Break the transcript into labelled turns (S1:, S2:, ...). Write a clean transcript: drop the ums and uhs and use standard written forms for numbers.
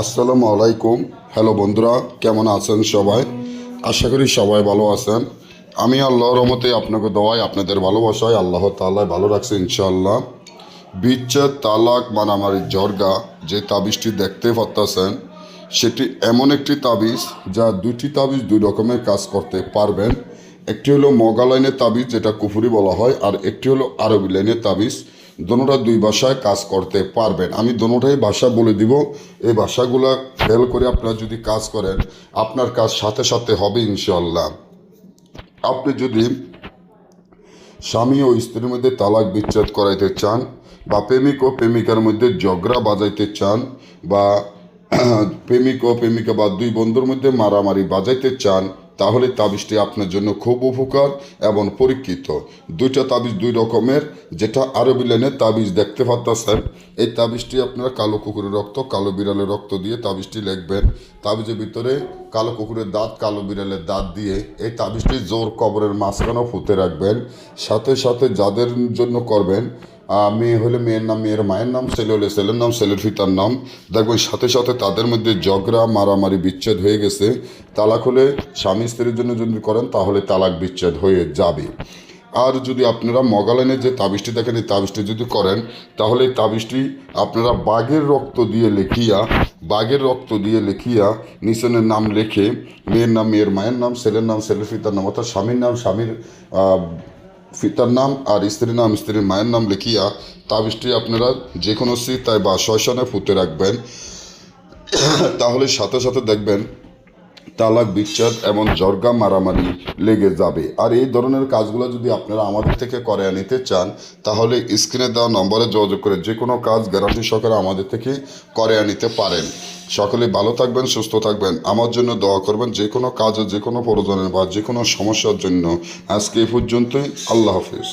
S1: আসসালামু আলাইকুম। হ্যালো বন্ধুরা, কেমন আছেন সবাই? আশা করি সবাই ভালো আছেন। আমি আল্লাহর রহমতে আপনাকে দোয়ায় আপনাদের ভালোবাসায় আল্লাহ তাআলা ভালো রাখছে ইনশাআল্লাহ। বিচ্ছেদ, তালাক, মারামারি, জর্গা যে তাবিজটি দেখতে পারতেছেন, সেটি এমন একটি তাবিজ যা দুটি তাবিজ দুই রকমের কাজ করতে পারবেন। একটি হলো মগা লাইনের তাবিজ, যেটা কুফুরি বলা হয়, আর একটি হলো আরবি লাইনের তাবিজ। দোনোটা দুই ভাষায় কাজ করতে পারবেন। আমি দোনোটাই ভাষা বলে দিব। এই ভাষাগুলো খেয়াল করে আপনারা যদি কাজ করেন, আপনার কাজ সাথে সাথে হবে ইনশাআল্লাহ। আপনি যদি স্বামী ও স্ত্রীর মধ্যে তালাক বিচ্ছেদ করাইতে চান, বা প্রেমিক ও প্রেমিকার মধ্যে ঝগড়া বাজাইতে চান, বা প্রেমিক ও প্রেমিকা বা দুই বন্ধুর মধ্যে মারামারি বাজাইতে চান, তাহলে তাবিজটি আপনার জন্য খুব উপকার এবং পরীক্ষিত। দুইটা তাবিজ দুই রকমের, যেটা আরবি লাইনের তাবিজ দেখতে পাচ্ছেন। এই তাবিজটি আপনারা কালো কুকুরের রক্ত, কালো বিড়ালের রক্ত দিয়ে তাবিজটি লিখবেন। তাবিজের ভিতরে কালো কুকুরের দাঁত, কালো বিড়ালের দাঁত দিয়ে এই তাবিজটি জোর কবরের মাঝখানেও ফুতে রাখবেন। সাথে সাথে যাদের জন্য করবেন, মেয়ে হলে মেয়ের নাম, মেয়ের মায়ের নাম, ছেলে হলে ছেলের নাম, ছেলের পিতার নাম, দেখবেন সাথে সাথে তাদের মধ্যে ঝগড়া, মারামারি, বিচ্ছেদ হয়ে গেছে। তালাক হলে স্বামী স্ত্রীর জন্য যদি করেন, তাহলে তালাক বিচ্ছেদ হয়ে যাবে। আর যদি আপনারা মগালাইনের যে তাবিজটি দেখেন, এই তাবিজটি যদি করেন, তাহলে এই তাবিজটি আপনারা বাঘের রক্ত দিয়ে লিখিয়া নিচনের নাম লেখে, মেয়ের নাম, মেয়ের মায়ের নাম, ছেলের নাম, ছেলের পিতার নাম, অর্থাৎ স্বামীর নাম, স্বামীর পিতার নাম, আর স্ত্রীর নাম, স্ত্রীর মায়ের নাম লিখিয়া তাবিজটি আপনারা যে কোনো সিতায় বা শ্মশানে পুঁতে রাখবেন। তাহলে সাথে সাথে দেখবেন তালাক, বিচ্ছেদ এবং জর্গা, মারামারি লেগে যাবে। আর এই ধরনের কাজগুলো যদি আপনারা আমাদের থেকে করে নিতে চান, তাহলে স্ক্রিনে দেওয়া নম্বরে যোগাযোগ করে যে কোনো কাজ গ্যারান্টি সহকারে আমাদের থেকে করে নিতে পারেন। সকলে ভালো থাকবেন, সুস্থ থাকবেন, আমার জন্য দোয়া করবেন। যে কোনো কাজে, যে কোনো প্রয়োজনে বা যে কোনো সমস্যার জন্য আজকে এই পর্যন্তই। আল্লাহ হাফিজ।